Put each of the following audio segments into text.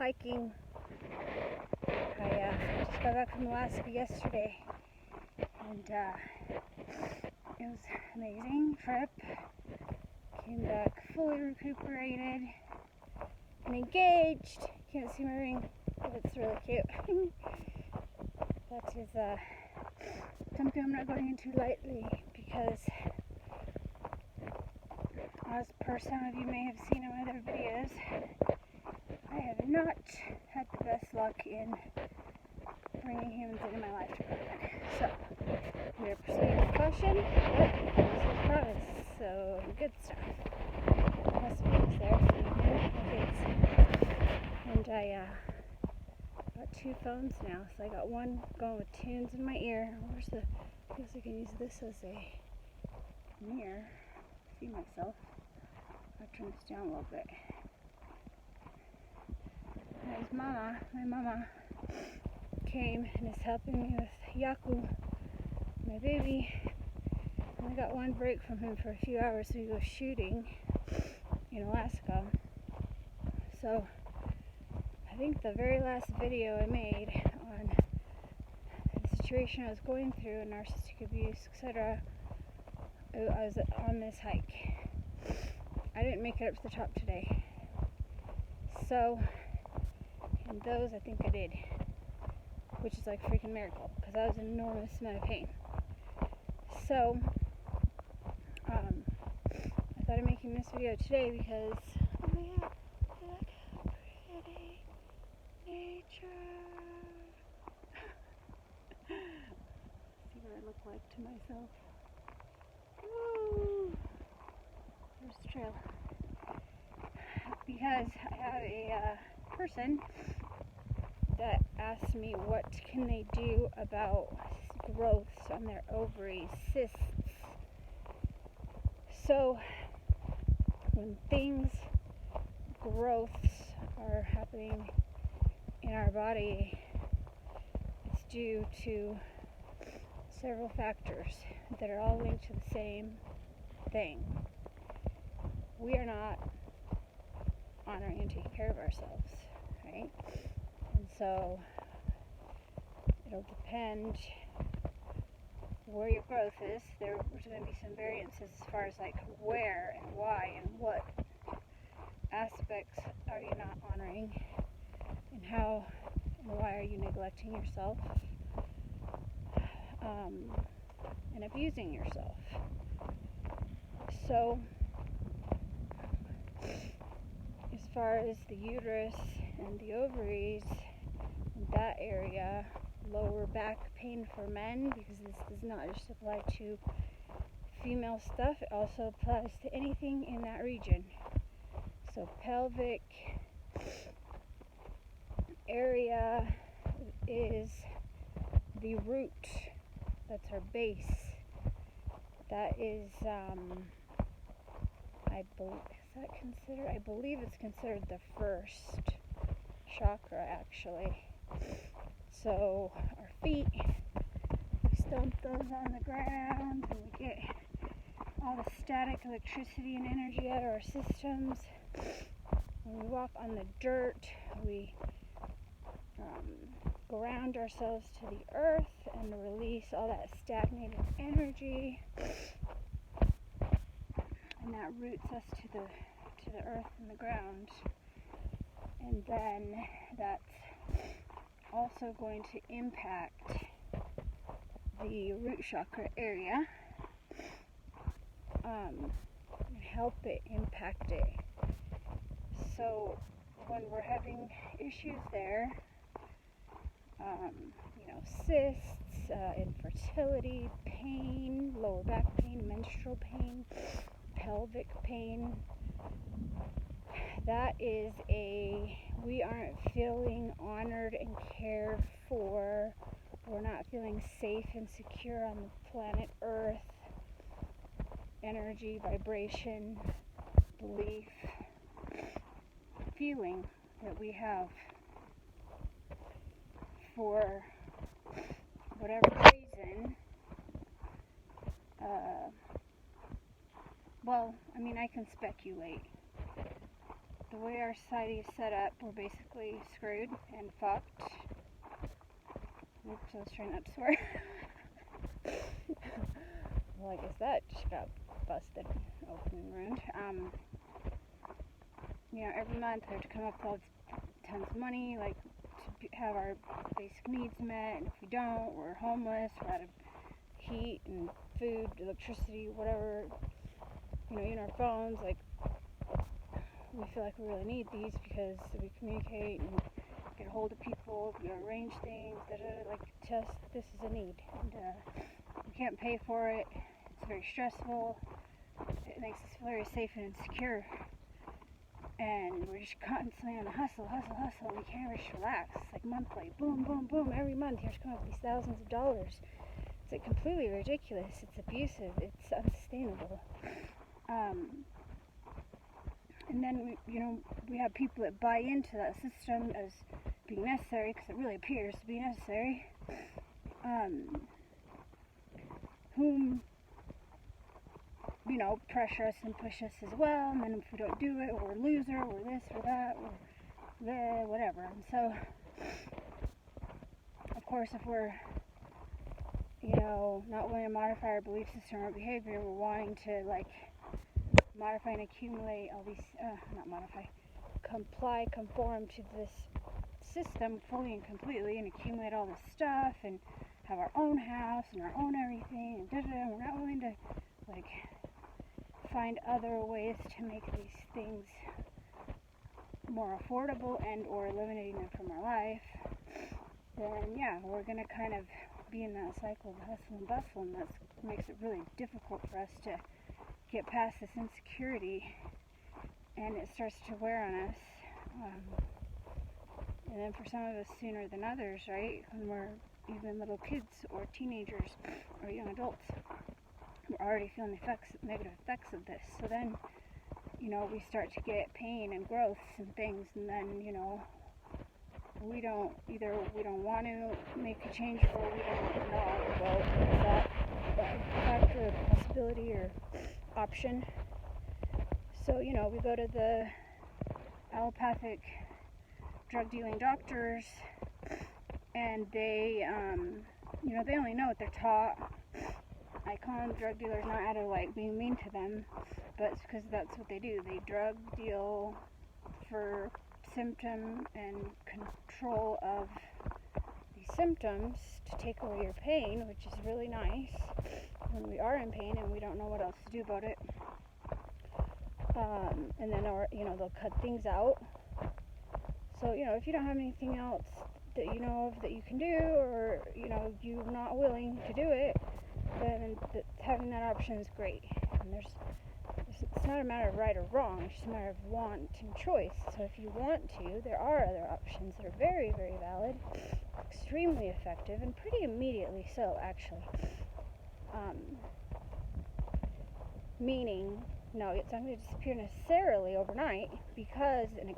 hiking. I just got back from Alaska yesterday, and it was an amazing trip. Came back fully recuperated and engaged. Can't see my ring, but it's really cute. That is something I'm not going into lightly, because as per some of you may have seen in my other videos, I have not had the best luck in bringing humans into my life department. So, we are proceeding with caution, but this is promise, so good stuff. Hospitals there for my kids. And I got 2 phones now, so I got one going with tunes in my ear. I guess I can use this as a mirror. See myself. I'll turn this down a little bit. There's Mama. My mama came and is helping me with Yaku, my baby. And I got one break from him for a few hours, so we go shooting in Alaska. So I think the very last video I made on the situation I was going through, narcissistic abuse, etc., I was on this hike. I didn't make it up to the top today. So, in those, I think I did, which is like a freaking miracle, because I was in an enormous amount of pain. So, I thought of making this video today because, oh my god, look how pretty nature. See what I look like to myself. Woo! There's the trail. Because I have a person that asked me what can they do about growths on their ovaries, cysts. So when growths are happening in our body, it's due to several factors that are all linked to the same thing. We are not honoring and taking care of ourselves, right? And so it'll depend where your growth is. There's going to be some variances as far as like where and why and what aspects are you not honoring, and how and why are you neglecting yourself and abusing yourself. So as far as the uterus and the ovaries, in that area, lower back pain for men, because this does not just apply to female stuff, it also applies to anything in that region. So pelvic area is the root, that's our base. That is, I believe it's considered the first chakra, actually. So our feet, we stomp those on the ground, and we get all the static electricity and energy out of our systems. When we walk on the dirt, we ground ourselves to the earth and release all that stagnated energy, and that roots us to the earth and the ground. And then that's also going to impact the root chakra area, and help it impact it. So when we're having issues there, cysts, infertility, pain, lower back pain, menstrual pain, pelvic pain, that is we aren't feeling honored and cared for. We're not feeling safe and secure on the planet Earth. Energy, vibration, belief, feeling that we have for whatever reason. I can speculate. the way our society is set up, we're basically screwed and fucked. Oops, I was trying not to swear. Well, I guess that just got busted open and ruined. Every month we have to come up with all tons of money, like, to have our basic needs met, and if we don't, we're homeless, we're out of heat and food, electricity, whatever, even our phones, like, we feel like we really need these because we communicate and get a hold of people, arrange things, like, just, this is a need, and we can't pay for it. It's very stressful. It makes us feel very safe and insecure, and we're just constantly on the hustle, and we can't ever just relax. It's like monthly, boom, boom, boom, every month you have to come up with these thousands of dollars. It's like completely ridiculous. It's abusive. It's unsustainable. And then we have people that buy into that system as being necessary, because it really appears to be necessary. Whom pressure us and push us as well, and then if we don't do it, we're a loser, we're this or that, we're whatever. And so, of course, if we're not willing to modify our belief system or behavior, we're wanting to, like, modify and accumulate all these, conform to this system fully and completely, and accumulate all this stuff, and have our own house, and our own everything, and we're not willing to, like, find other ways to make these things more affordable and or eliminating them from our life, then we're going to kind of be in that cycle of hustle and bustle, and that makes it really difficult for us to get past this insecurity, and it starts to wear on us, and then for some of us sooner than others, right, when we're even little kids or teenagers or young adults, we're already feeling the negative effects of this. So then, we start to get pain and growths and things, and then, we don't want to make a change, or we don't know about that factor or possibility or option. So, we go to the allopathic drug dealing doctors, and they, they only know what they're taught. I call them drug dealers not out of, like, being mean to them, but it's because that's what they do. They drug deal for symptom and control of these symptoms to take away your pain, which is really nice when we are in pain and we don't know what else to do about it. And then, they'll cut things out. So, if you don't have anything else that you know of that you can do, or, you're not willing to do it, then having that option is great. And it's not a matter of right or wrong, it's just a matter of want and choice. So if you want to, there are other options that are very, very valid, extremely effective, and pretty immediately so, actually. Meaning, no, it's not going to disappear necessarily overnight, because, and it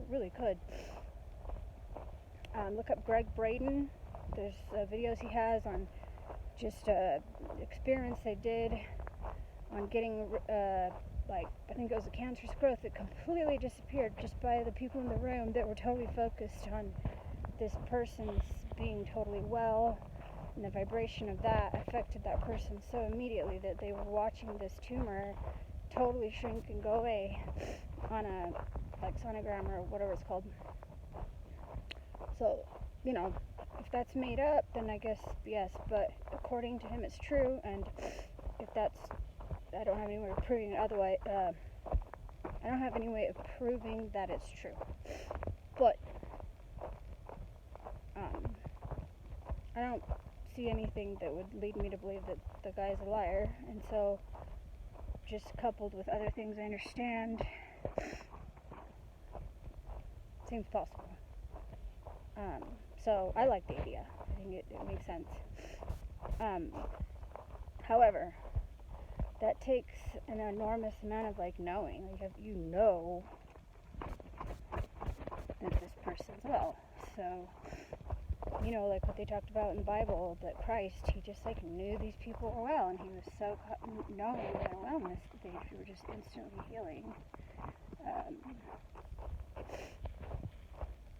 really could. Look up Greg Braden. There's videos he has on just experiments they did on getting, I think it was a cancerous growth that completely disappeared just by the people in the room that were totally focused on this person's being totally well, and the vibration of that affected that person so immediately that they were watching this tumor totally shrink and go away on a, like, sonogram or whatever it's called. So, if that's made up, then I guess yes, but according to him it's true, and if that's, I don't have any way of proving it otherwise, I don't have any way of proving that it's true, but I don't see anything that would lead me to believe that the guy's a liar, and so, just coupled with other things I understand, seems possible. So I like the idea. I think it makes sense. However, that takes an enormous amount of, like, knowing. Like, you know that this person's well. So, like what they talked about in the Bible, that Christ, he just, like, knew these people were well, and he was so knowing their wellness that they were just instantly healing.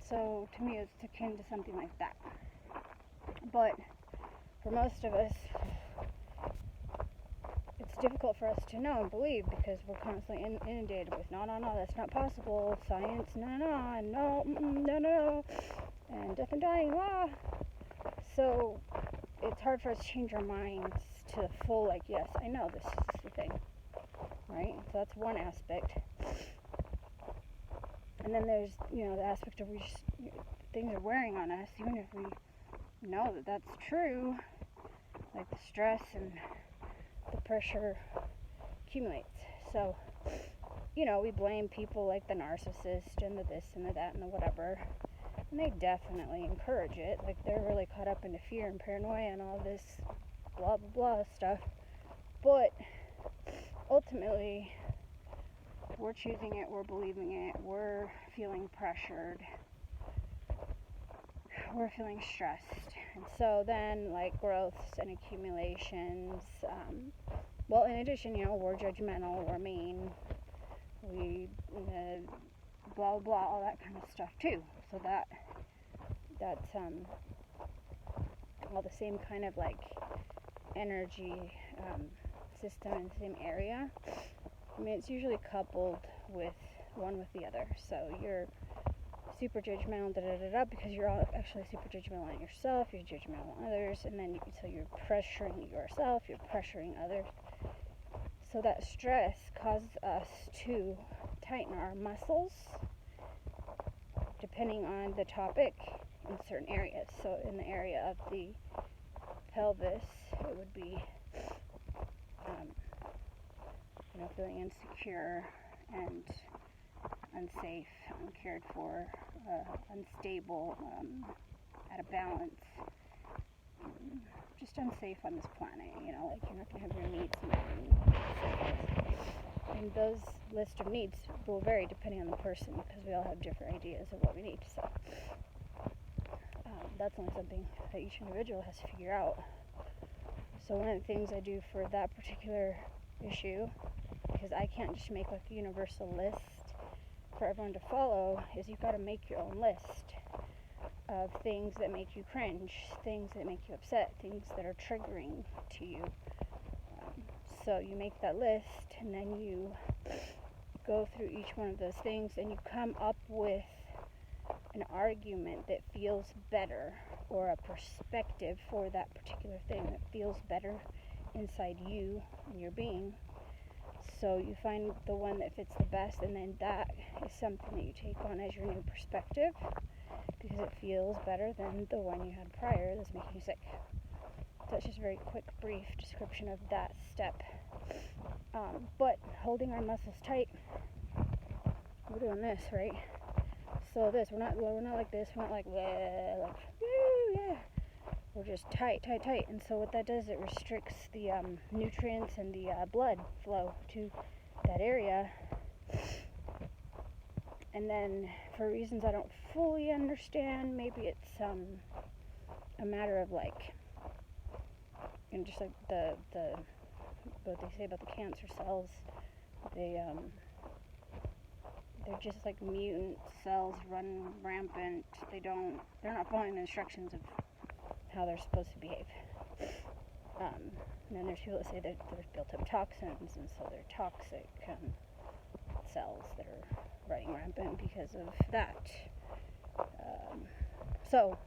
So to me, it's akin to something like that. But for most of us, it's difficult for us to know and believe because we're constantly inundated with no, that's not possible, science, no, and death and dying, So it's hard for us to change our minds to the full, like, yes, I know this is the thing, right? So that's one aspect. And then there's, the aspect of things are wearing on us, even if we know that that's true, like the stress and the pressure accumulates. So, we blame people like the narcissist and the this and the that and the whatever, and they definitely encourage it. Like, they're really caught up into fear and paranoia and all this blah blah blah stuff. But ultimately, we're choosing it, we're believing it, we're feeling pressured, we're feeling stressed. And so then, like, growths and accumulations, well, in addition, we're judgmental, we're mean, we blah blah, all that kind of stuff too. So that's all the same kind of like energy system in the same area. I mean, it's usually coupled with one with the other. So you're super judgmental, because you're all actually super judgmental on yourself, you're judgmental on others, and then so you're pressuring yourself, you're pressuring others. So that stress causes us to tighten our muscles depending on the topic in certain areas. So in the area of the pelvis, it would be feeling insecure and unsafe, uncared for, unstable, out of balance, just unsafe on this planet, like you're not going to have your needs met. And those list of needs will vary depending on the person because we all have different ideas of what we need. So that's only something that each individual has to figure out. So one of the things I do for that particular issue, because I can't just make like a universal list for everyone to follow, is you've got to make your own list of things that make you cringe, things that make you upset, things that are triggering to you. So you make that list, and then you go through each one of those things, and you come up with an argument that feels better, or a perspective for that particular thing that feels better inside you and your being. So you find the one that fits the best, and then that is something that you take on as your new perspective, because it feels better than the one you had prior that's making you sick. So that's just a very quick, brief description of that step. But holding our muscles tight, we're doing this, right? So this, we're not like this, we're not like, bleh, like, woo, yeah. We're just tight. And so what that does, it restricts the nutrients and the blood flow to that area. And then, for reasons I don't fully understand, maybe it's a matter of like, just like the what they say about the cancer cells, they're just like mutant cells run rampant. They're not following the instructions of how they're supposed to behave. And then there's people that say that there's built up toxins, and so they're toxic cells that are running rampant because of that. So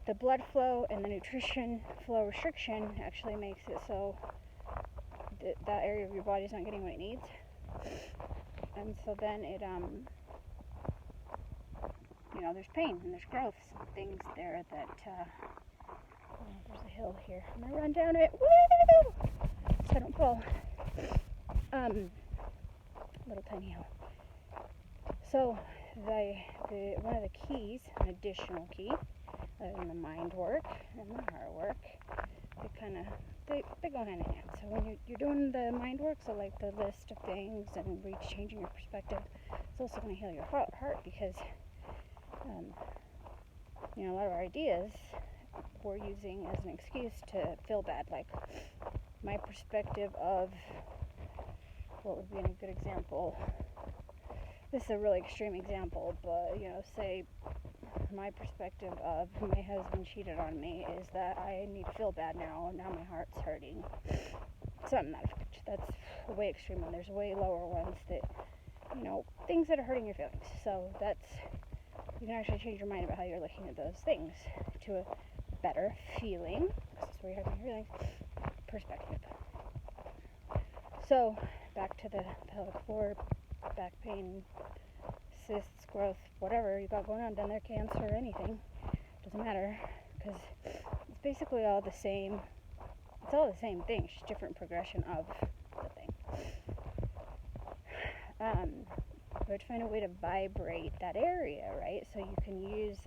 the blood flow and the nutrition flow restriction actually makes it so that area of your body is not getting what it needs. And so then it, there's pain and there's growths and things there that, there's a hill here. I'm going to run down it, woo! So I don't fall. Little tiny hill. So one of the keys, an additional key, in the mind work and the heart work, they go hand in hand. So when you're doing the mind work, so like the list of things and changing your perspective, it's also going to heal your heart because a lot of our ideas we're using as an excuse to feel bad. Like my perspective of what would be a good example. this is a really extreme example, but say my perspective of my husband cheated on me is that I need to feel bad now, and now my heart's hurting. Something that effect. That's a way extreme one. There's way lower ones that, things that are hurting your feelings. So you can actually change your mind about how you're looking at those things to a better feeling, because that's where you're having your feelings, perspective. So, back to the pelvic floor, back pain, cysts, growth, whatever you got going on down there, cancer, anything, doesn't matter, because it's basically all the same. It's all the same thing, it's just different progression of the thing. We have to find a way to vibrate that area, right? So you can use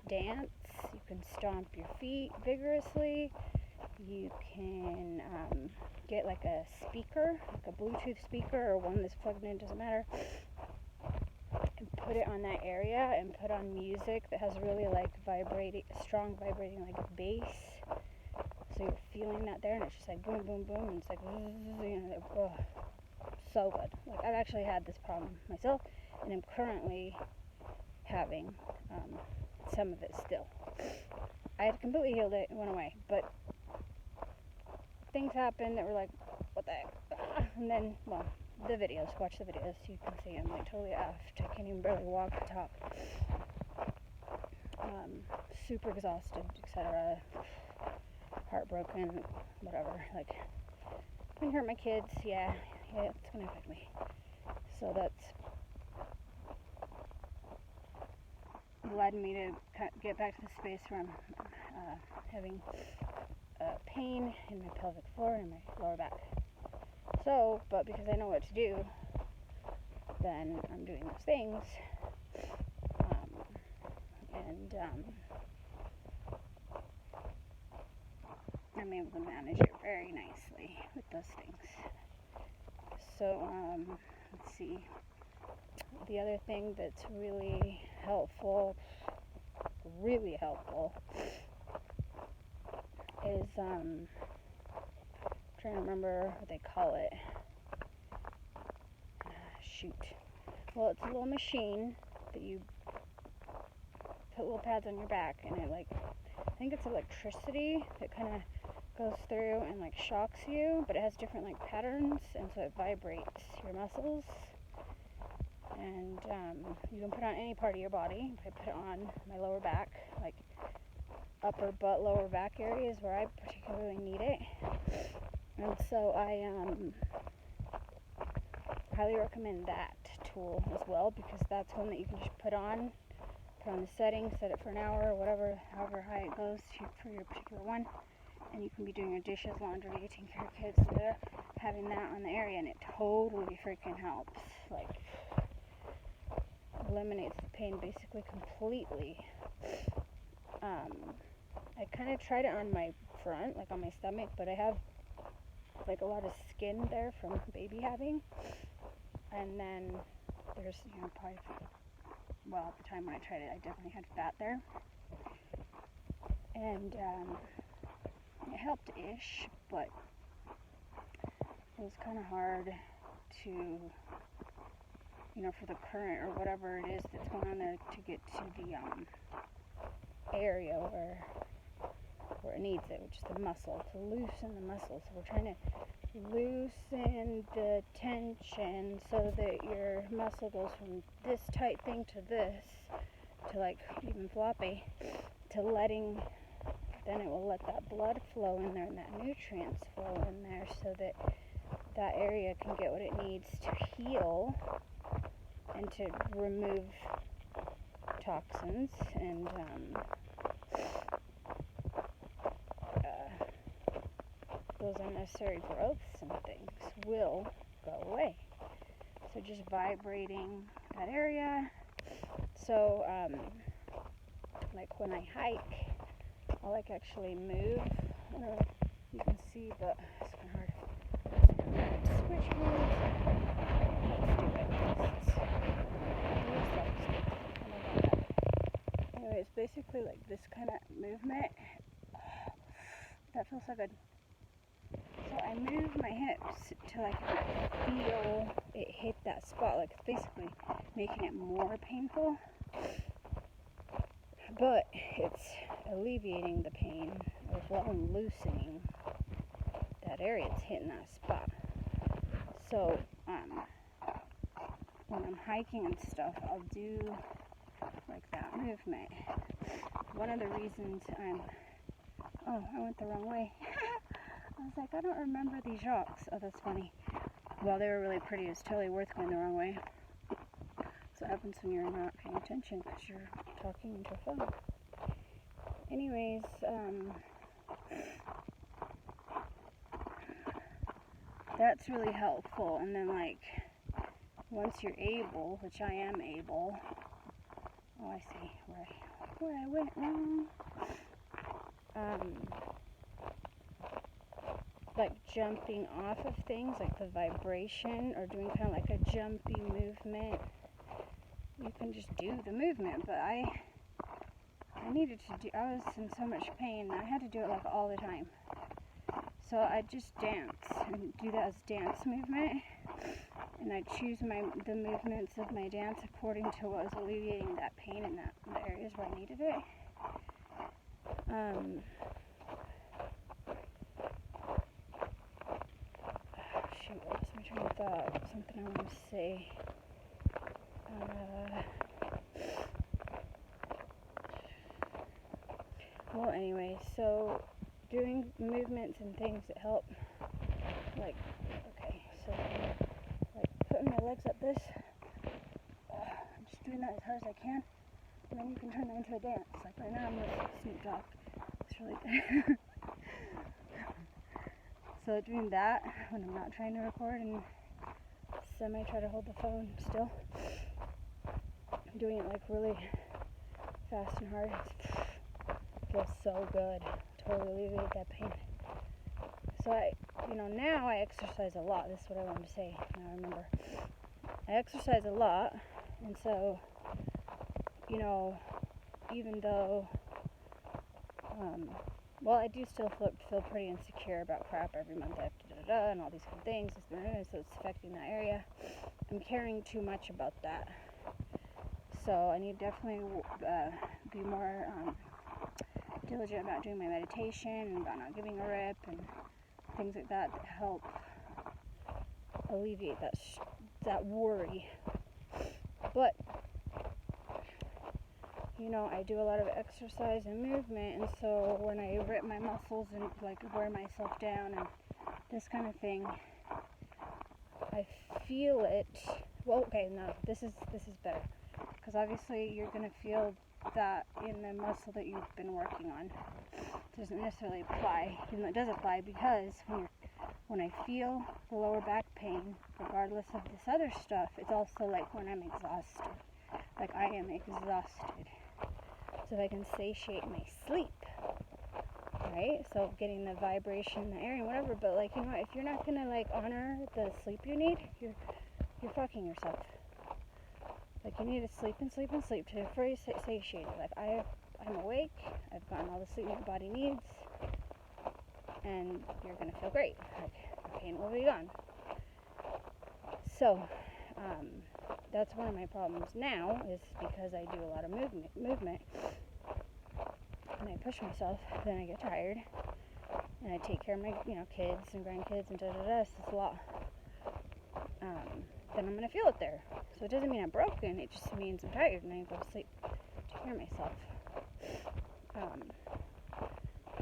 dance, you can stomp your feet vigorously, you can get like a speaker, like a Bluetooth speaker or one that's plugged in, doesn't matter, and put it on that area and put on music that has really strong vibrating like bass, so you're feeling that there, and it's just like boom, boom, boom, and it's like, so good. Like, I've actually had this problem myself, and I'm currently having some of it still. I had completely healed it, went away, but things happened that were like, what the heck? And then, the videos, watch the videos, you can see I'm like totally effed. I can't even barely walk or talk. Super exhausted, etc. Heartbroken, whatever. Like, can hurt my kids, yeah, it's gonna affect me. So that's led me to get back to the space where I'm having pain in my pelvic floor and my lower back. So, but because I know what to do, then I'm doing those things, and I'm able to manage it very nicely with those things. So, let's see. The other thing that's really helpful, is, I'm trying to remember what they call it. Well, it's a little machine that you put little pads on your back, and it I think it's electricity that kind of goes through and shocks you, but it has different patterns, and so it vibrates your muscles. And you can put it on any part of your body. I put it on my lower back, upper butt, lower back areas where I particularly need it. And so I highly recommend that tool as well, because that's one that you can just put on the settings, set it for an hour or whatever, however high it goes for your particular one, and you can be doing your dishes, laundry, taking care of kids, having that on the area, and it totally freaking helps. Eliminates the pain basically completely. I kind of tried it on my front, on my stomach, but I have a lot of skin there from baby having, and then there's probably, at the time when I tried it, I definitely had fat there, and it helped-ish, but it was kind of hard to, for the current or whatever it is that's going on there to get to the area where it needs it, which is the muscle, to loosen the muscle. So we're trying to loosen the tension so that your muscle goes from this tight thing to this, to even floppy, to letting, then it will let that blood flow in there and that nutrients flow in there, so that that area can get what it needs to heal and to remove toxins and those unnecessary growths and things will go away. So just vibrating that area. So when I hike, I'll actually move. I don't know if you can see, but it's kind of hard. Switch hands. Anyway, it's basically this kind of movement. That feels so good. So I move my hips to like feel it hit that spot, like it's basically making it more painful, but it's alleviating the pain as well and loosening that area. It's hitting that spot. So when I'm hiking and stuff, I'll do like that movement. One of the reasons I went the wrong way. I was like, I don't remember these rocks. Oh, that's funny. Well, they were really pretty. It's totally worth going the wrong way. So it happens when you're not paying attention because you're talking into a phone. Anyways, that's really helpful. And then, like, once you're able, which I am able, oh, I see where I went wrong. Like jumping off of things, like the vibration, or doing kind of like a jumpy movement. You can just do the movement, but I needed to do, I was in so much pain, I had to do it like all the time. So I just dance and do that as dance movement, and I choose the movements of my dance according to what was alleviating that pain in the areas where I needed it. Shoot, what was my train of thought? Something I wanted to say. Well, anyway, so doing movements and things that help, like, okay, so like putting my legs up this, I'm just doing that as hard as I can, and then you can turn that into a dance. Like right now I'm with Snoop Dogg. It's really good. So doing that when I'm not trying to record and semi try to hold the phone still, doing it like really fast and hard. It feels so good. Totally alleviate that pain. So now I exercise a lot. This is what I wanted to say. Now I remember. I exercise a lot, and so, even though, I do still feel pretty insecure about crap every month. I have to and all these good things, so it's affecting that area. I'm caring too much about that. So I need to definitely be more diligent about doing my meditation and about not giving a rip and things like that help alleviate that worry. But I do a lot of exercise and movement, and so when I rip my muscles and like wear myself down and this kind of thing, I feel it. Well, okay, no, this is better, because obviously you're gonna feel that in the muscle that you've been working on. It doesn't necessarily apply, even though it does apply, because when I feel the lower back pain, regardless of this other stuff, it's also like when I'm exhausted. Like I am exhausted. So if I can satiate my sleep, right? So getting the vibration in the air and whatever, but like, if you're not gonna like honor the sleep you need, you're fucking yourself. Like you need to sleep and sleep and sleep to fully satiate. Like I'm awake, I've gotten all the sleep my body needs, and you're gonna feel great. Like the pain will be gone. So, that's one of my problems now, is because I do a lot of movement, and I push myself, then I get tired, and I take care of my, kids and grandkids and it's a lot. Then I'm going to feel it there. So it doesn't mean I'm broken, it just means I'm tired, and I go to sleep, take care of myself.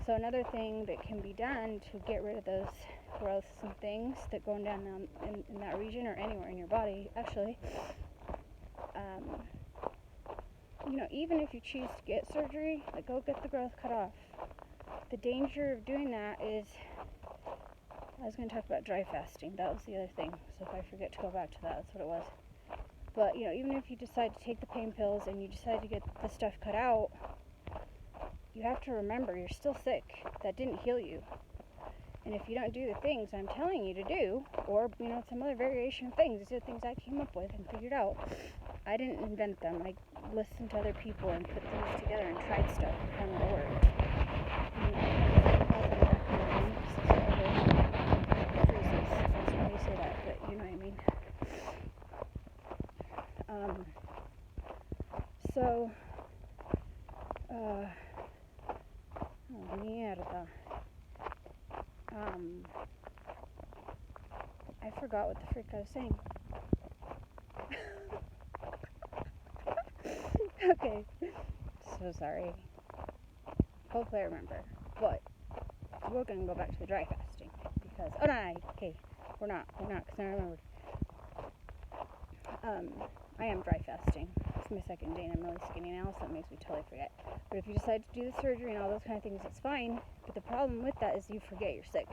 So another thing that can be done to get rid of those growths and things that go down in that region or anywhere in your body, actually, even if you choose to get surgery, like go get the growth cut off. The danger of doing that is, I was going to talk about dry fasting. That was the other thing. So if I forget to go back to that, that's what it was. But, even if you decide to take the pain pills and you decide to get the stuff cut out, you have to remember you're still sick. That didn't heal you. And if you don't do the things I'm telling you to do, or, some other variation of things, these are the things I came up with and figured out. I didn't invent them. I listened to other people and put things together and tried stuff and found what worked. you know what I mean? So, mierda. I forgot what the frick I was saying. Okay, so sorry. Hopefully I remember. But we're gonna go back to the dry fasting because we're not because I remembered. I am dry fasting. It's my second day and I'm really skinny now, so it makes me totally forget. But if you decide to do the surgery and all those kind of things, it's fine. But the problem with that is you forget you're sick.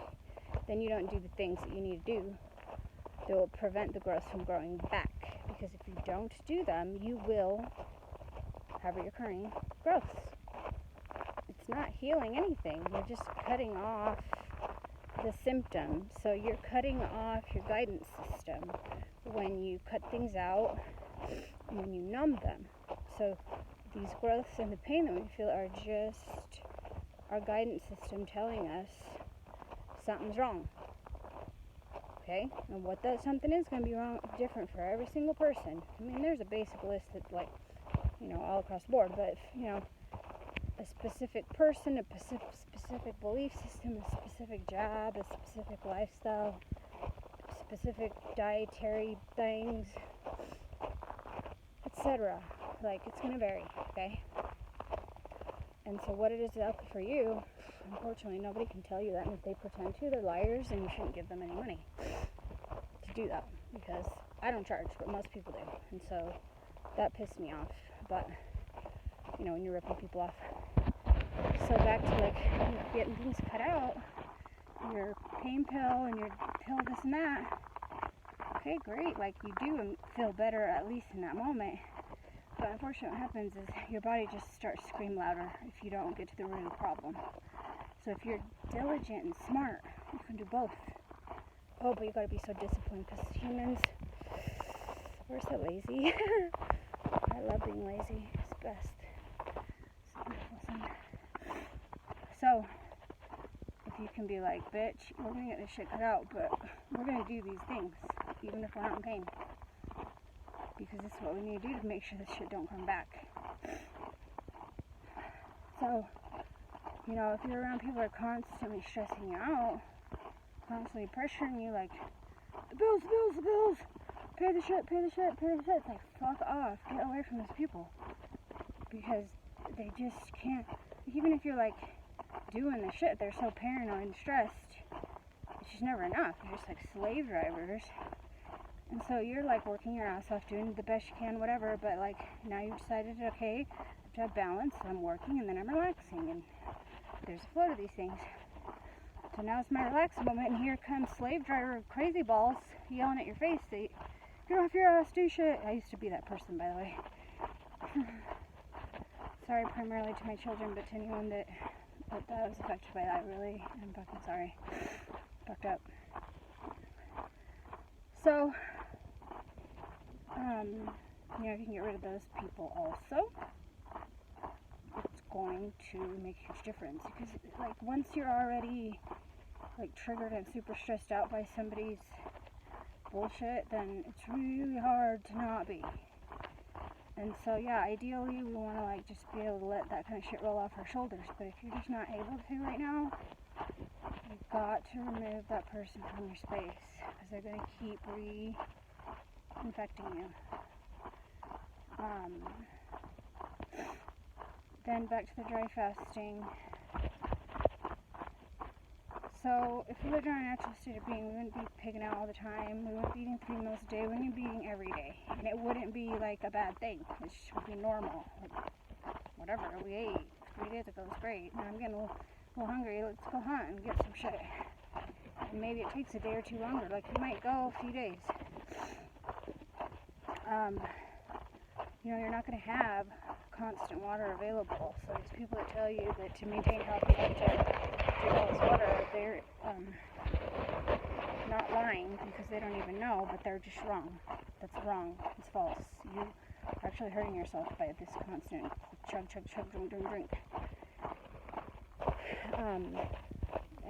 Then you don't do the things that you need to do that will prevent the growth from growing back. Because if you don't do them, you will have reoccurring growths. It's not healing anything. You're just cutting off the symptom. So you're cutting off your guidance system when you cut things out and when you numb them. So these growths and the pain that we feel are just our guidance system telling us something's wrong. Okay? And what that something is going to be wrong, different for every single person. I mean, there's a basic list that's like, all across the board, but a specific person, a specific belief system, a specific job, a specific lifestyle, specific dietary things, etc. Like, it's going to vary, okay? And so what it is out for you, unfortunately, nobody can tell you that. And if they pretend to, they're liars, and you shouldn't give them any money to do that. Because I don't charge, but most people do. And so that pissed me off. But, when you're ripping people off. So back to, like, getting things cut out, your pain pill and your pill, this and that. Okay, great. Like, you do feel better, at least in that moment. But unfortunately what happens is your body just starts to scream louder if you don't get to the root of the problem. So if you're diligent and smart, you can do both. Oh, but you gotta be so disciplined because humans, we're so lazy. I love being lazy. It's the best. So, if you can be like, bitch, we're gonna get this shit cut out, but we're gonna do these things, even if we're not in pain. Because this is what we need to do to make sure this shit don't come back. So, if you're around people that are constantly stressing you out, constantly pressuring you, like, the bills, pay the shit, it's like, fuck off, get away from those people. Because they just can't, even if you're, like, doing the shit, they're so paranoid and stressed, it's just never enough. You're just like slave drivers. And so you're like working your ass off, doing the best you can, whatever, but like now you've decided, okay, I have to have balance, I'm working and then I'm relaxing, and there's a flow to these things. So now it's my relaxed moment, and here comes slave driver crazy balls yelling at your face, say, get off your ass, do shit. I used to be that person, by the way. Sorry primarily to my children, but to anyone that was affected by that, really, I'm fucking sorry. Fucked up. So, if you can get rid of those people also, it's going to make a huge difference. Because, like, once you're already, like, triggered and super stressed out by somebody's bullshit, then it's really hard to not be. And so, yeah, ideally, we want to, like, just be able to let that kind of shit roll off our shoulders. But if you're just not able to right now, you've got to remove that person from your space. Because they're going to keep infecting you. Then back to the dry fasting. So if we lived in our natural state of being, we wouldn't be pigging out all the time. We wouldn't be eating 3 meals a day. We wouldn't be eating every day. And it wouldn't be like a bad thing. It should be normal. Like, whatever we ate 3 days ago was great. Now I'm getting a little hungry. Let's go hunt and get some shit. And maybe it takes a day or two longer. Like, you might go a few days. You're not going to have constant water available. So these people that tell you that to maintain healthy habitat, drink all this water, they're not lying because they don't even know, but they're just wrong. That's wrong. It's false. You're actually hurting yourself by this constant chug, drink.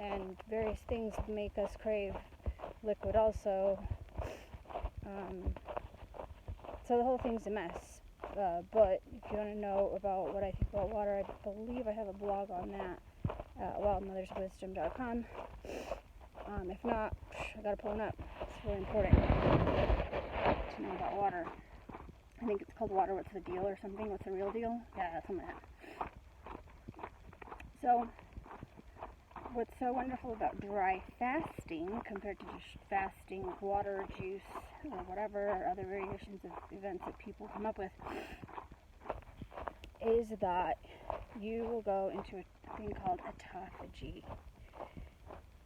And various things make us crave liquid also. So the whole thing's a mess. But if you want to know about what I think about water, I believe I have a blog on that at wildmotherswisdom.com. If not, I gotta pull it up. It's really important to know about water. I think it's called Water What's the Deal or something. What's the real deal? Yeah, something like that. So, what's so wonderful about dry fasting compared to just fasting with water, juice, or whatever, or other variations of events that people come up with, is that you will go into a thing called autophagy.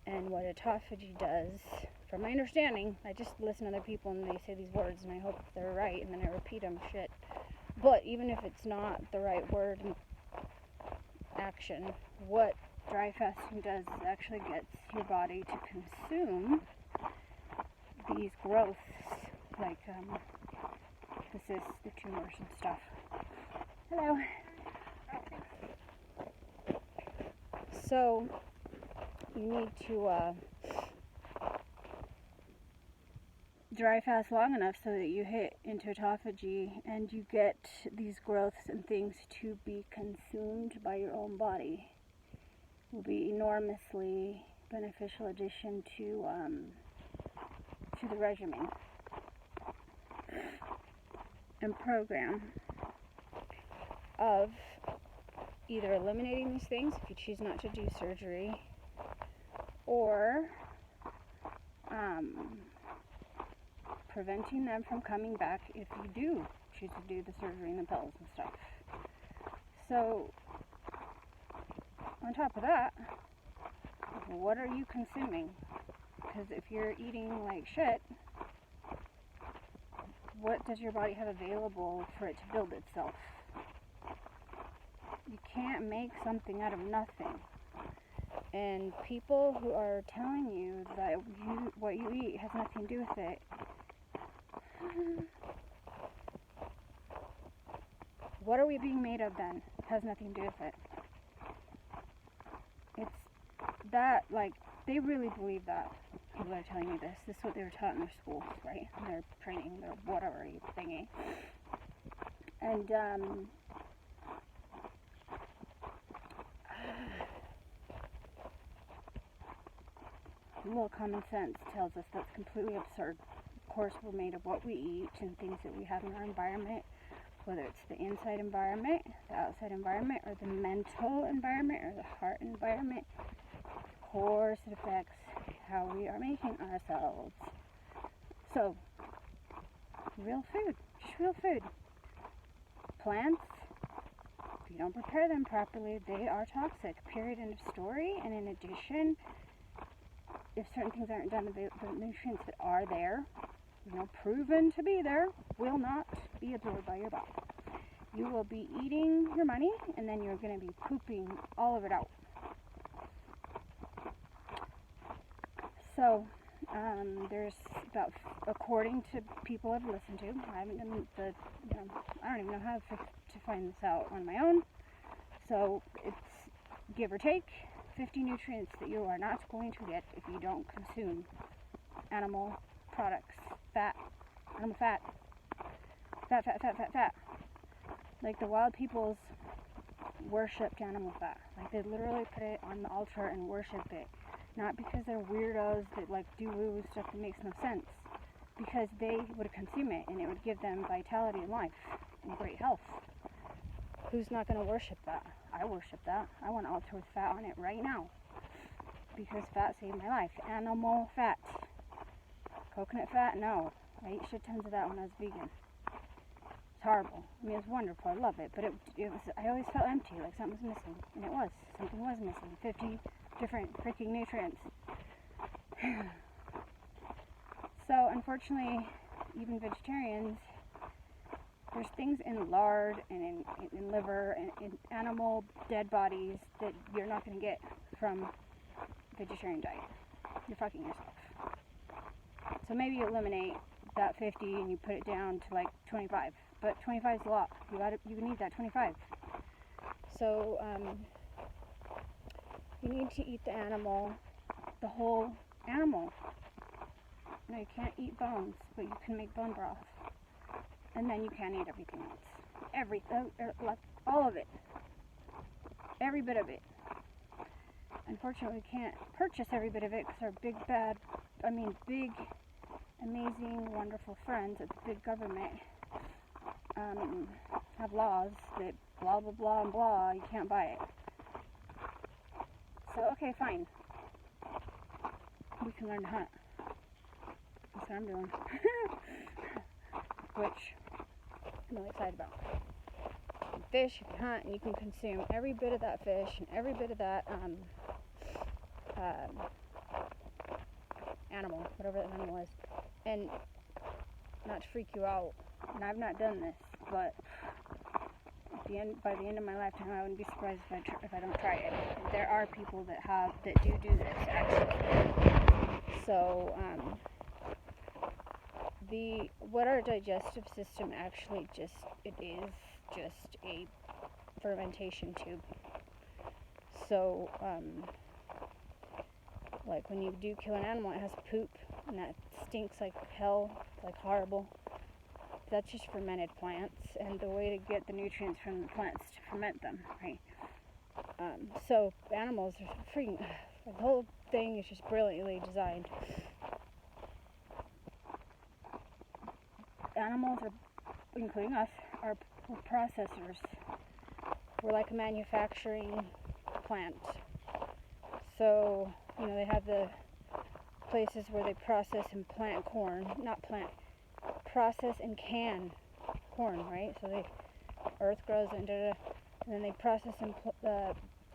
And what autophagy does, from my understanding, I just listen to other people and they say these words and I hope they're right and then I repeat them, shit. But even if it's not the right word and action, what dry fasting does is actually gets your body to consume these growths, like the cysts, the tumors and stuff. Hello. So you need to dry fast long enough so that you hit into autophagy and you get these growths and things to be consumed by your own body. It will be enormously beneficial addition to the regimen and program of either eliminating these things if you choose not to do surgery, or preventing them from coming back if you do choose to do the surgery and the pills and stuff. So, on top of that, what are you consuming? Because if you're eating like shit, what does your body have available for it to build itself? You can't make something out of nothing. And people who are telling you that what you eat has nothing to do with it, what are we being made of then? It has nothing to do with it. It's that, like, they really believe that. People are telling you this. This is what they were taught in their schools, right? In their training, their whatever thingy. And, a little common sense tells us that's completely absurd. Of course, we're made of what we eat and things that we have in our environment, whether it's the inside environment, the outside environment, or the mental environment, or the heart environment. Of course, it affects how we are making ourselves. So, real food, just real food. Plants, if you don't prepare them properly, they are toxic, period, end of story. And in addition, if certain things aren't done, the nutrients that are there, proven to be there, will not be absorbed by your body. You will be eating your money, and then you're going to be pooping all of it out. So, there's about, according to people I've listened to, I haven't done I don't even know how to find this out on my own. So, it's give or take 50 nutrients that you are not going to get if you don't consume animal products, animal fat. Like the wild peoples worshipped animal fat. Like they literally put it on the altar and worship it. Not because they're weirdos that like do woo stuff that makes no sense. Because they would consume it and it would give them vitality and life and great health. Who's not going to worship that? I worship that. I want an altar with fat on it right now. Because fat saved my life. Animal fat. Coconut fat? No. I ate shit tons of that when I was vegan. It's horrible. I mean, it's wonderful. I love it. But it was, I always felt empty, like something was missing. And it was. Something was missing. 50 different freaking nutrients. So, unfortunately, even vegetarians, there's things in lard and in liver and in animal dead bodies that you're not going to get from vegetarian diet. You're fucking yourself. So maybe you eliminate that 50 and you put it down to like 25. But 25 is a lot. You need that 25. So you need to eat the animal, the whole animal. No, you can't eat bones, but you can make bone broth. And then you can't eat everything else. Everything, like all of it. Every bit of it. Unfortunately, we can't purchase every bit of it because our big, amazing, wonderful friends at the big government have laws that blah, blah, blah, and blah, you can't buy it. So, okay, fine. We can learn to hunt. That's what I'm doing. Which I'm really excited about. Fish, you can hunt and you can consume every bit of that fish and every bit of that animal, whatever that animal is. And not to freak you out, and I've not done this, but by the end of my lifetime, I wouldn't be surprised if I don't try it. There are people that do this actually. So what our digestive system actually is just a fermentation tube. So like when you do kill an animal, it has poop and that stinks like hell, it's like horrible. That's just fermented plants, and the way to get the nutrients from the plants to ferment them, right? So animals are freaking, the whole thing is just brilliantly designed. Animals are, including us, are processors. We're like a manufacturing plant. So, they have the places where they process and plant corn, process and can corn, right? So earth grows and then they process and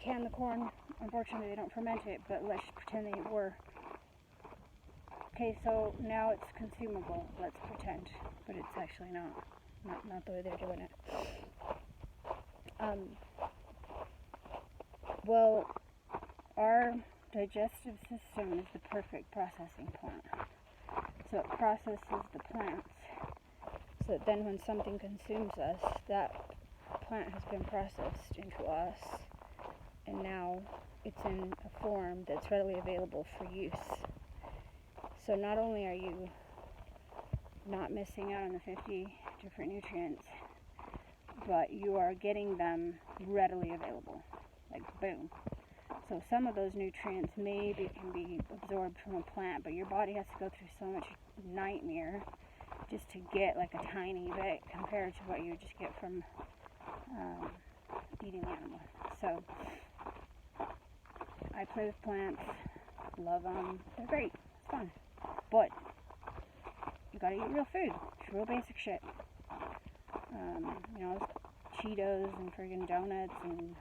can the corn. Unfortunately, they don't ferment it, but let's pretend they were. Okay, so now it's consumable. Let's pretend, but it's actually not the way they're doing it. Well, our digestive system is the perfect processing plant. So it processes the plants, so that then when something consumes us, that plant has been processed into us, and now it's in a form that's readily available for use. So not only are you not missing out on the 50 different nutrients, but you are getting them readily available, like boom. So some of those nutrients maybe can be absorbed from a plant, but your body has to go through so much nightmare just to get like a tiny bit compared to what you just get from eating the animal. So I play with plants, love them, they're great, it's fun. But you gotta eat real food, it's real basic shit. Cheetos and friggin' donuts and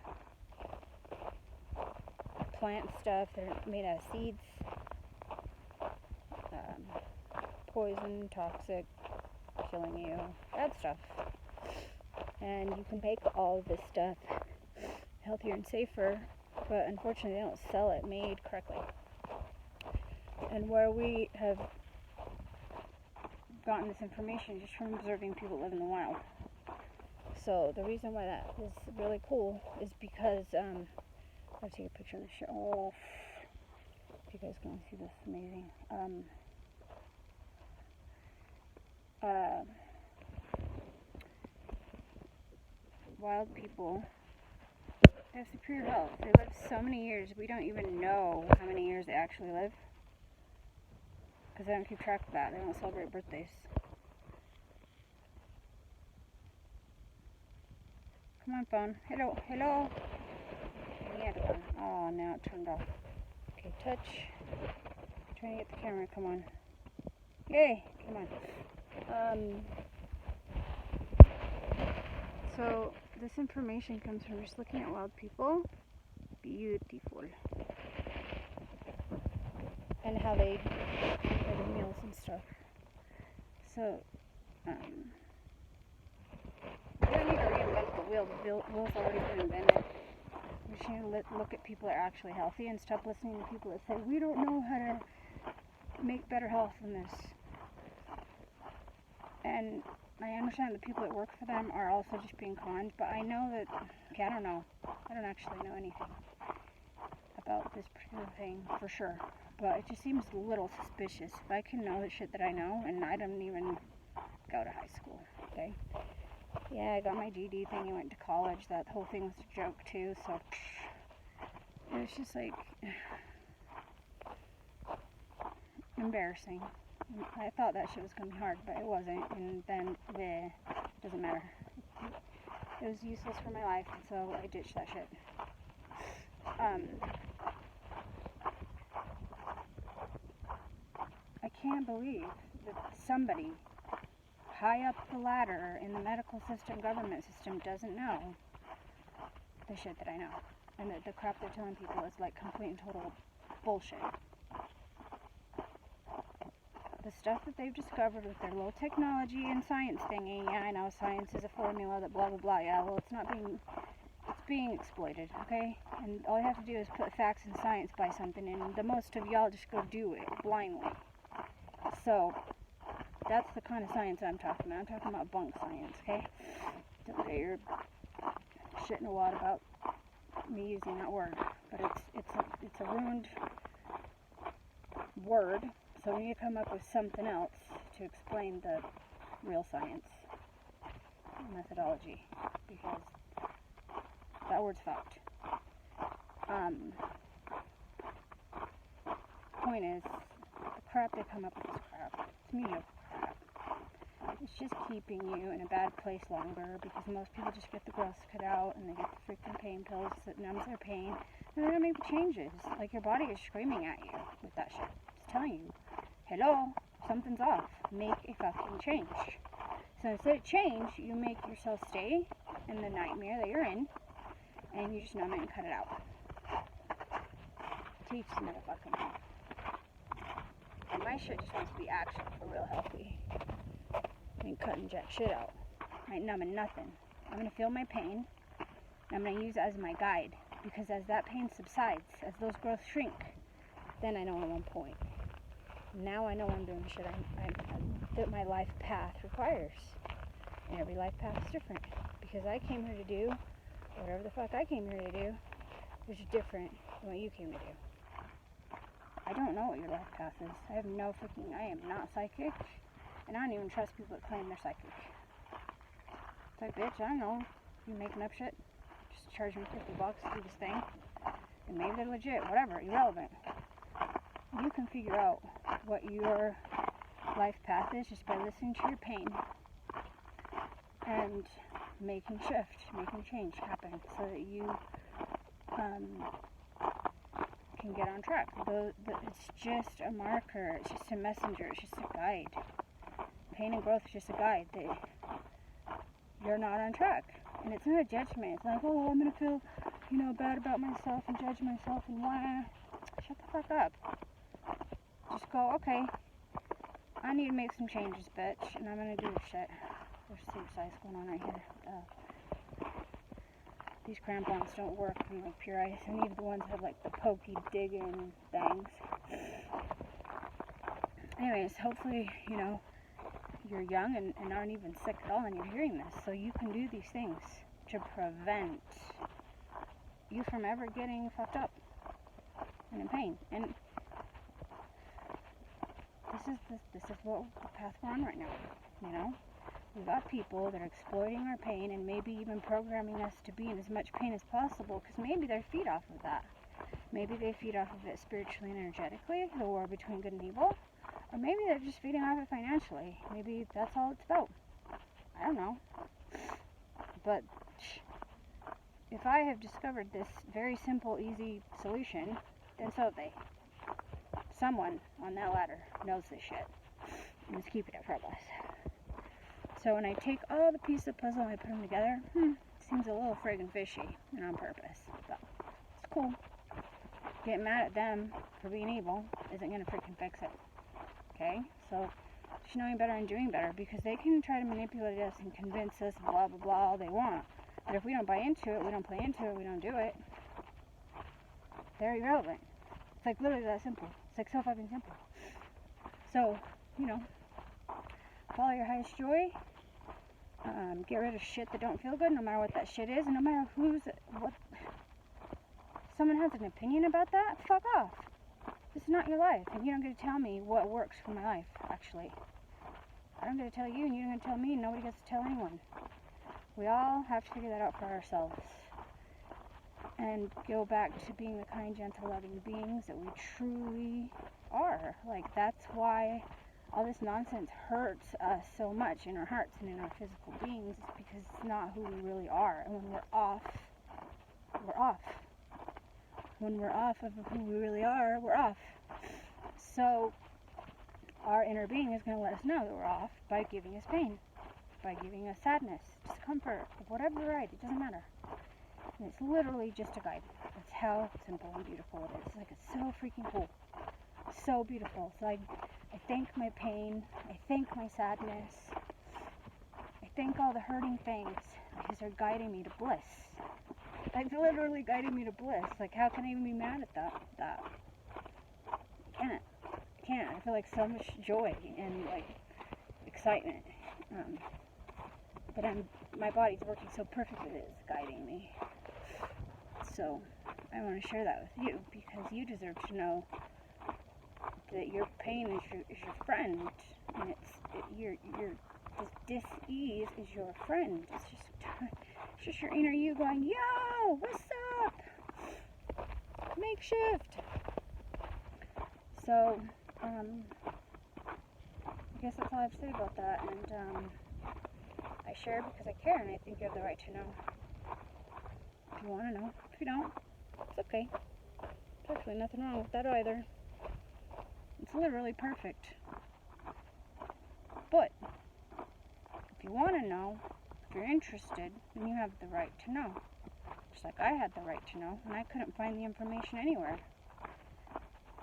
plant stuff that are made out of seeds, poison, toxic, killing you, bad stuff. And you can make all of this stuff healthier and safer, but unfortunately they don't sell it made correctly. And where we have gotten this information just from observing people live in the wild. So the reason why that is really cool is because I'll take a picture of this shit. Oh, if you guys can see this, amazing. Wild people have superior health. They live so many years. We don't even know how many years they actually live, because they don't keep track of that. They don't celebrate birthdays. Come on, phone. Hello. Oh, now it turned off. Okay, touch. Trying to get the camera. Come on. Yay! Come on. So this information comes from just looking at wild people. Beautiful. And how they prepare their meals and stuff. So, we don't need to reinvent the wheel. The wheel's already been invented. We just need to look at people that are actually healthy and stop listening to people that say, we don't know how to make better health than this. And I understand the people that work for them are also just being conned, but I know that, I don't know. I don't actually know anything. about this particular thing for sure, but it just seems a little suspicious. If I can know the shit that I know, and I didn't even go to high school, okay? Yeah, I got my GD thing, I went to college, that whole thing was a joke too, so it was just like embarrassing. I thought that shit was gonna be hard, but it wasn't, and then, it doesn't matter. It was useless for my life, so I ditched that shit. I can't believe that somebody high up the ladder in the medical system, government system, doesn't know the shit that I know. And that the crap they're telling people is like complete and total bullshit. The stuff that they've discovered with their little technology and science thingy, yeah, I know science is a formula that blah blah blah, yeah, well it's being exploited, okay? And all you have to do is put facts and science by something, and the most of y'all just go do it blindly. So that's the kind of science I'm talking about. I'm talking about bunk science, okay? Don't get your shit in a wad about me using that word, but it's a ruined word, so we need to come up with something else to explain the real science methodology, because that word's fucked. Point is, the crap they come up with is crap. It's mediocre crap. It's just keeping you in a bad place longer, because most people just get the growths cut out and they get the freaking pain pills that numbs their pain, and they don't make the changes. Like, your body is screaming at you with that shit. It's telling you, hello, something's off. Make a fucking change. So instead of change, you make yourself stay in the nightmare that you're in, and you just numb it and cut it out. Teach the motherfucking thing. And my shit just wants to be action for real healthy. I ain't cutting jack shit out. I ain't numbing nothing. I'm gonna feel my pain, and I'm gonna use it as my guide, because as that pain subsides, as those growths shrink, then I know at one point. Now I know I'm doing the shit that my life path requires. And every life path is different, because I came here to do whatever the fuck I came here to do, which is different than what you came to do. I don't know what your life path is. I have no freaking, I am not psychic, and I don't even trust people that claim they're psychic. It's like, bitch, I don't know, you making up shit? Just charge me $50 to do this thing, and maybe they're legit, whatever, irrelevant. You can figure out what your life path is just by listening to your pain and making change happen, so that you can get on track. It's just a marker, it's just a messenger, it's just a guide. Pain and growth is just a guide that you're not on track. And it's not a judgment. It's like, oh, I'm gonna feel, bad about myself and judge myself and why. Shut the fuck up. Just go, okay, I need to make some changes, bitch, and I'm gonna do this shit. There's suicides going on right here. These crampons don't work on like pure ice. I need the ones that have like the pokey digging things. Anyways, hopefully, you're young and aren't even sick at all, and you're hearing this, so you can do these things to prevent you from ever getting fucked up and in pain. And this is what the path we're on right now. We've got people that are exploiting our pain and maybe even programming us to be in as much pain as possible, because maybe they feed off of that. Maybe they feed off of it spiritually and energetically, the war between good and evil. Or maybe they're just feeding off it financially. Maybe that's all it's about. I don't know. But if I have discovered this very simple, easy solution, then so have they. Someone on that ladder knows this shit and is keeping it from us. So when I take all the pieces of the puzzle and I put them together, it seems a little friggin' fishy, and on purpose. But it's cool. Getting mad at them for being evil isn't gonna freaking fix it. Okay? So just knowing better and doing better, because they can try to manipulate us and convince us blah blah blah all they want. But if we don't buy into it, we don't play into it, we don't do it, they're irrelevant. It's like literally that simple. It's like so fucking simple. So, follow your highest joy. Get rid of shit that don't feel good, no matter what that shit is, and no matter what someone has an opinion about that, fuck off. This is not your life, and you don't get to tell me what works for my life, actually. I don't get to tell you, and you don't get to tell me, and nobody gets to tell anyone. We all have to figure that out for ourselves. And go back to being the kind, gentle, loving beings that we truly are. Like, that's why all this nonsense hurts us so much in our hearts and in our physical beings, is because it's not who we really are. And when we're off, we're off. When we're off of who we really are, we're off. So our inner being is going to let us know that we're off by giving us pain, by giving us sadness, discomfort, whatever ride, it doesn't matter. And it's literally just a guide. That's how simple and beautiful it is. Like, it's so freaking cool. So beautiful. So I thank my pain. I thank my sadness. I thank all the hurting things, because they're guiding me to bliss. Like, literally guiding me to bliss. Like, how can I even be mad at that? I can't. I feel like so much joy and, like, excitement. But my body's working so perfectly that it's guiding me. So I want to share that with you, because you deserve to know that your pain is your friend, and your this dis-ease is your friend. It's just your inner you going, yo, what's up? Makeshift. So I guess that's all I have to say about that. And I share because I care, and I think you have the right to know. If you want to know. If you don't, it's okay. There's actually nothing wrong with that either. It's literally perfect. But if you want to know, if you're interested, then you have the right to know. Just like I had the right to know, and I couldn't find the information anywhere.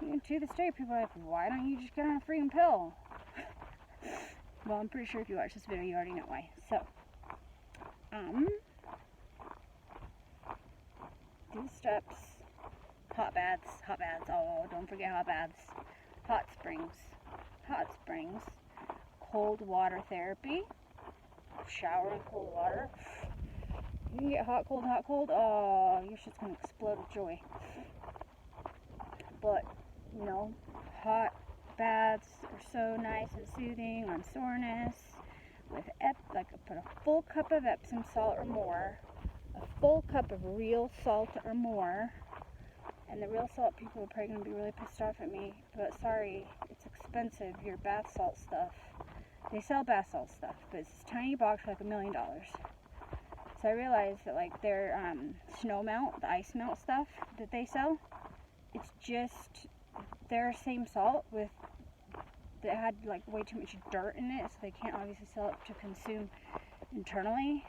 And to this day, people are like, why don't you just get on a freaking pill? Well, I'm pretty sure if you watch this video, you already know why. So, do the steps. Hot baths, oh, don't forget hot baths. Hot springs, cold water therapy, shower in cold water. You can get hot, cold, oh, your shit's gonna explode with joy. But, you know, hot baths are so nice and soothing on soreness. With put a full cup of Epsom salt or more, a full cup of real salt or more. And the real salt people are probably going to be really pissed off at me, but sorry, it's expensive, your bath salt stuff. They sell bath salt stuff, but it's this tiny box for like $1 million. So I realized that, like, their snow melt, the ice melt stuff that they sell, it's just their same salt with that had like way too much dirt in it, so they can't obviously sell it to consume internally.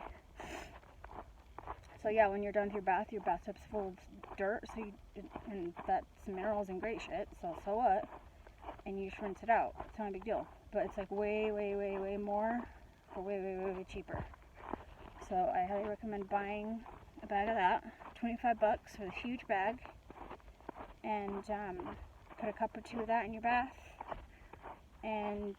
So yeah, when you're done with your bathtub's full of dirt, and that's minerals and great shit, so what? And you just rinse it out. It's not a big deal. But it's like way more for way cheaper. So I highly recommend buying a bag of that. $25 for the huge bag. And put a cup or two of that in your bath. And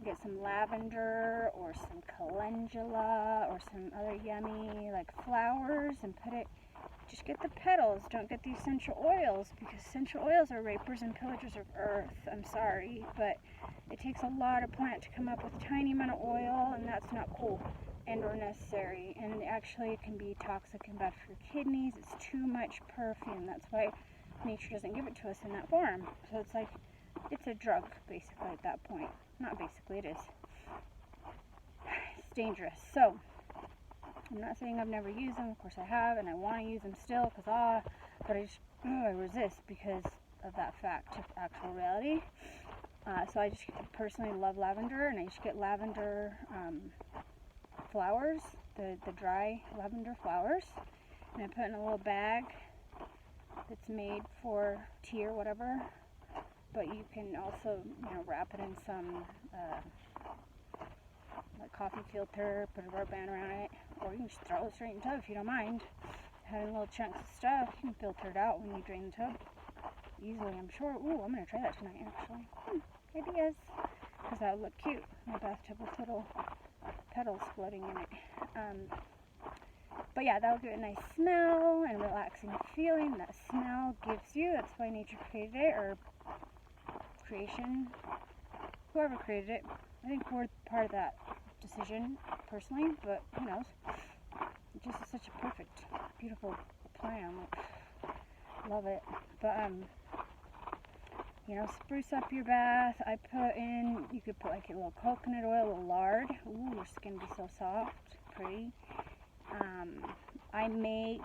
get some lavender or some calendula or some other yummy like flowers and just get the petals. Don't get the essential oils, because essential oils are rapers and pillagers of earth. I'm sorry, but it takes a lot of plant to come up with a tiny amount of oil, and that's not cool and or necessary. And actually it can be toxic and bad for your kidneys. It's too much perfume. That's why nature doesn't give it to us in that form. So it's like, it's a drug basically at that point. Not basically, it is. It's dangerous. So I'm not saying I've never used them. Of course I have, and I want to use them still, but I resist because of that fact of actual reality. So I just personally love lavender, and I just get lavender flowers, the dry lavender flowers, and I put in a little bag that's made for tea or whatever. But you can also, wrap it in some like coffee filter, put a rubber band around it, or you can just throw it straight in the tub if you don't mind. Having little chunks of stuff, you can filter it out when you drain the tub easily, I'm sure. Ooh, I'm gonna try that tonight, actually. Ideas, because that would look cute. My bathtub with little petals floating in it. But yeah, that'll give it a nice smell and relaxing feeling that smell gives you. That's why nature created it, or creation, whoever created it. I think we're part of that decision personally, but who knows. It just is such a perfect, beautiful plan. Like, love it. But you know, spruce up your bath. I put in, you could put like a little coconut oil, a little lard. Ooh, your skin will be so soft, pretty. I make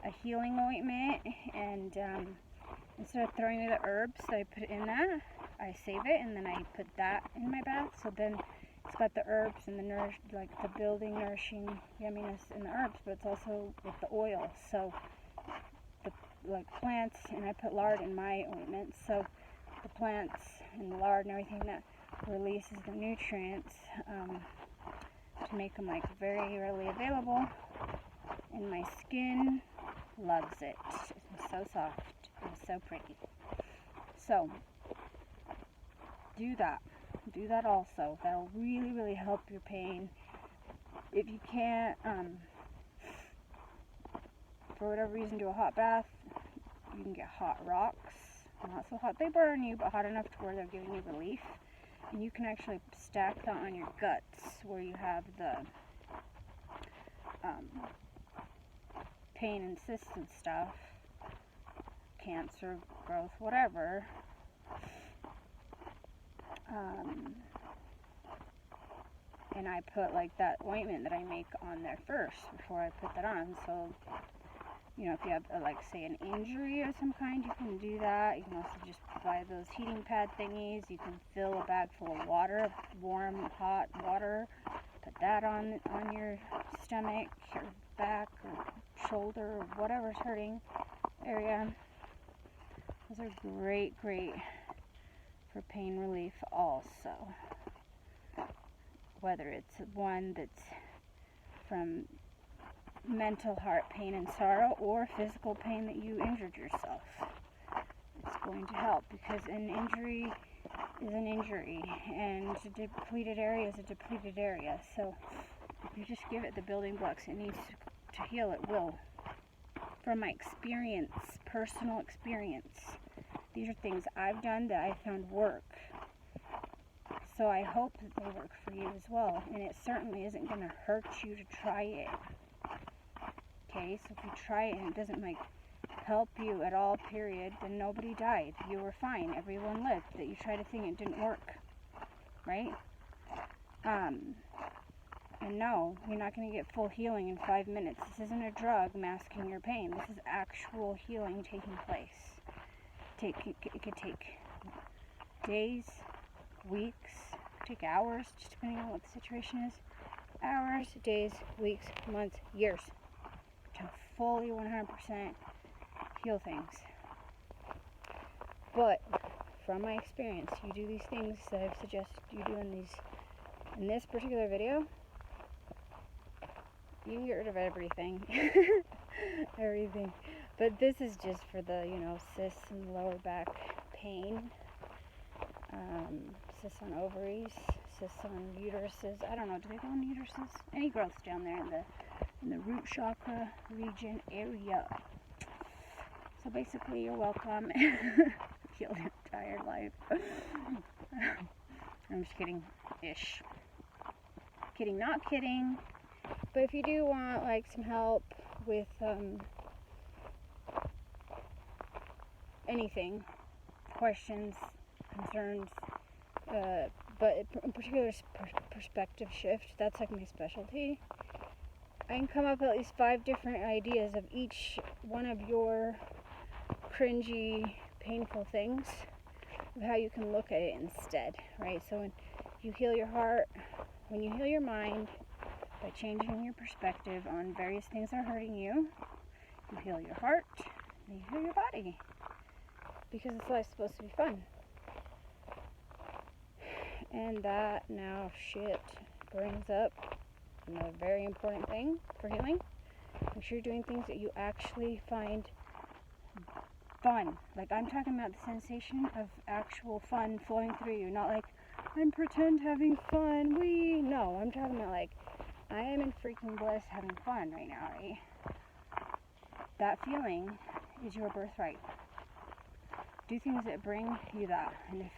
a healing ointment, and instead of throwing away the herbs that I put in that, I save it, and then I put that in my bath. So then it's got the herbs and the like the building, nourishing yumminess in the herbs, but it's also with the oil. So the like plants, and I put lard in my ointment. So the plants and the lard and everything that releases the nutrients to make them like very readily available. And my skin loves it. It's so soft and so pretty. So do that. Do that also. That'll really, really help your pain. If you can't, for whatever reason, do a hot bath, you can get hot rocks. Not so hot they burn you, but hot enough to where they're giving you relief. And you can actually stack that on your guts where you have the pain and cysts and stuff, cancer, growth, whatever. And I put like that ointment that I make on there first before I put that on. So, you know, if you have like say an injury of some kind, you can do that. You can also just buy those heating pad thingies. You can fill a bag full of water, warm, hot water. Put that on your stomach or back or shoulder or whatever's hurting area. Those are great for pain relief also. Whether it's one that's from mental heart pain and sorrow or physical pain that you injured yourself, it's going to help, because an injury is an injury and a depleted area is a depleted area. So if you just give it the building blocks it needs to heal, it will. From my experience, personal experience, these are things I've done that I found work. So I hope that they work for you as well. And it certainly isn't going to hurt you to try it. Okay, so if you try it and it doesn't like help you at all, period, then nobody died. You were fine. Everyone lived. That you tried a thing, it didn't work. Right? And no, you're not going to get full healing in 5 minutes. This isn't a drug masking your pain. This is actual healing taking place. It could take days, weeks, take hours, just depending on what the situation is. Hours, days, weeks, months, years to fully 100% heal things. But from my experience, you do these things that I've suggested you do in this particular video, you can get rid of everything. Everything. But this is just for the, cysts and lower back pain. Cysts on ovaries, cysts on uteruses. I don't know, do they go on uteruses? Any growths down there in the root chakra region area. So basically, you're welcome. Heal your entire life. I'm just kidding. Ish. Kidding, not kidding. But if you do want like some help with anything, questions, concerns, but in particular perspective shift, that's like my specialty. I can come up with at least 5 different ideas of each one of your cringy, painful things, of how you can look at it instead, right? So when you heal your heart, when you heal your mind, by changing your perspective on various things that are hurting you, you heal your heart, and you heal your body. Because this life's supposed to be fun. And that now brings up another very important thing for healing. Make sure you're doing things that you actually find fun. Like, I'm talking about the sensation of actual fun flowing through you. Not like, I'm pretend having fun, no, I'm talking about like I am in freaking bliss having fun right now, right? That feeling is your birthright. Do things that bring you that. And if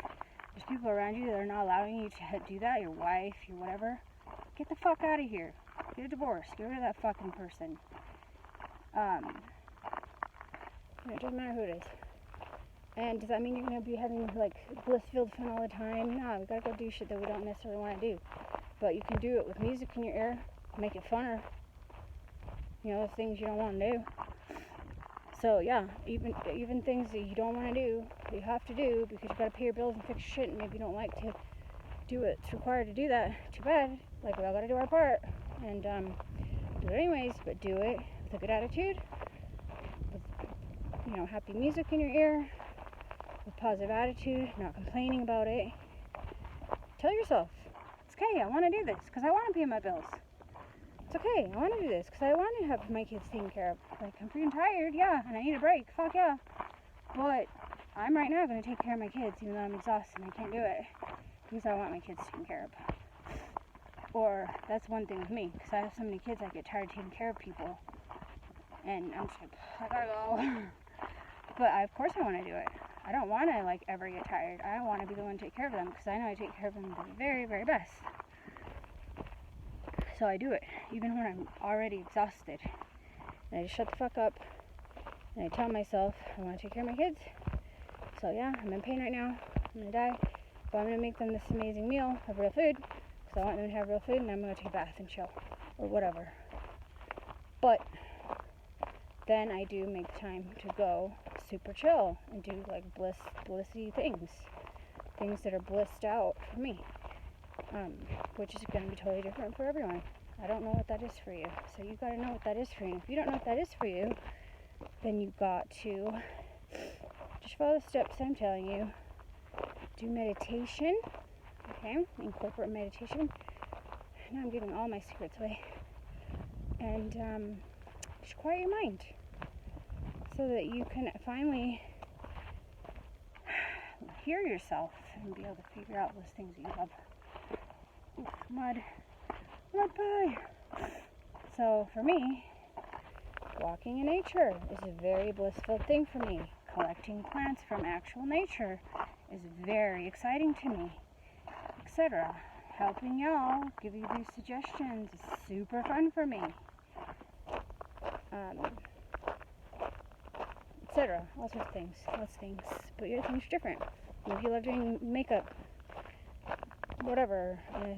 there's people around you that are not allowing you to do that, your wife, your whatever, get the fuck out of here. Get a divorce. Get rid of that fucking person. It doesn't matter who it is. And does that mean you're going to be having, like, bliss-filled fun all the time? No, we got to go do shit that we don't necessarily want to do. But you can do it with music in your ear. Make it funner. You know, the things you don't want to do. So, yeah, even things that you don't want to do, that you have to do because you got to pay your bills and fix your shit, and maybe you don't like to do it. It's required to do that. Too bad. Like, we all got to do our part. And, do it anyways, but do it with a good attitude. With, you know, happy music in your ear. With positive attitude, not complaining about it. Tell yourself, it's okay, I want to do this because I want to pay my bills. It's okay, I want to do this because I want to have my kids taken care of. Like, I'm freaking tired, yeah, and I need a break, fuck yeah. But I'm right now going to take care of my kids even though I'm exhausted and I can't do it because I want my kids taken care of. Or, that's one thing with me, because I have so many kids I get tired taking care of people. And I'm just like, I gotta go. But of course I want to do it. I don't want to, like, ever get tired. I want to be the one to take care of them because I know I take care of them the very, very best. So I do it, even when I'm already exhausted. And I just shut the fuck up, and I tell myself I want to take care of my kids. So yeah, I'm in pain right now. I'm going to die. But I'm going to make them this amazing meal of real food because I want them to have real food, and I'm going to take a bath and chill. Or whatever. But then I do make time to go super chill and do like blissy things that are blissed out for me, which is going to be totally different for everyone. I don't know what that is for you, so you got to know what that is for you. If you don't know what that is for you, then you got to just follow the steps I'm telling you. Do meditation, okay? Incorporate meditation. Now I'm giving all my secrets away. And just quiet your mind so that you can finally hear yourself and be able to figure out those things that you love. Oof, mud pie. So for me, walking in nature is a very blissful thing for me. Collecting plants from actual nature is very exciting to me, etc. Helping y'all, give you these suggestions is super fun for me. Etc. All sorts of things. Lots of things. But your things are different. If you love doing makeup, whatever. I'm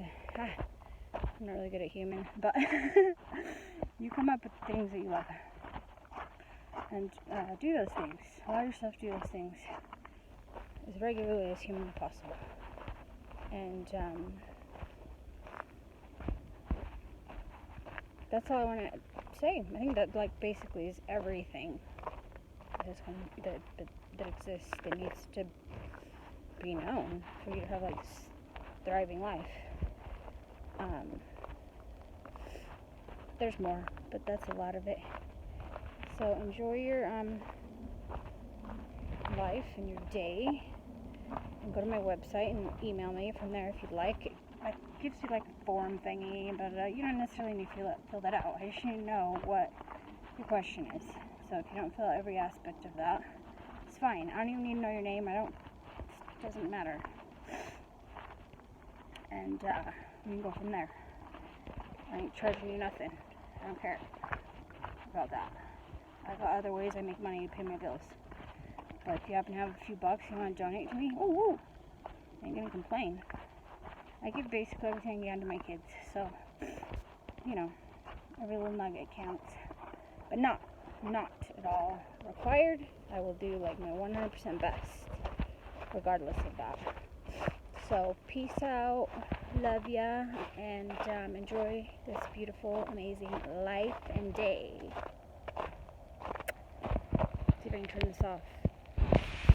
not really good at human, but you come up with things that you love. And do those things. Allow yourself to do those things as regularly as humanly possible. And that's all I want to say. I think that, like, basically is everything that exists that needs to be known for you to have, like, this thriving life. There's more, but that's a lot of it. So enjoy your life and your day, and go to my website and email me from there if you'd like. It gives you like a form thingy, but you don't necessarily need to fill that out. I just need to know what your question is. So if you don't fill out every aspect of that, it's fine. I don't even need to know your name. It doesn't matter. And we can go from there. I ain't charging you nothing. I don't care about that. I got other ways I make money to pay my bills. But if you happen to have a few bucks you want to donate to me, I ain't gonna complain. I give basically everything I can to my kids, so, you know, every little nugget counts. But not at all required. I will do like my 100% best, regardless of that. So, peace out, love ya, and enjoy this beautiful, amazing life and day. See if I can turn this off.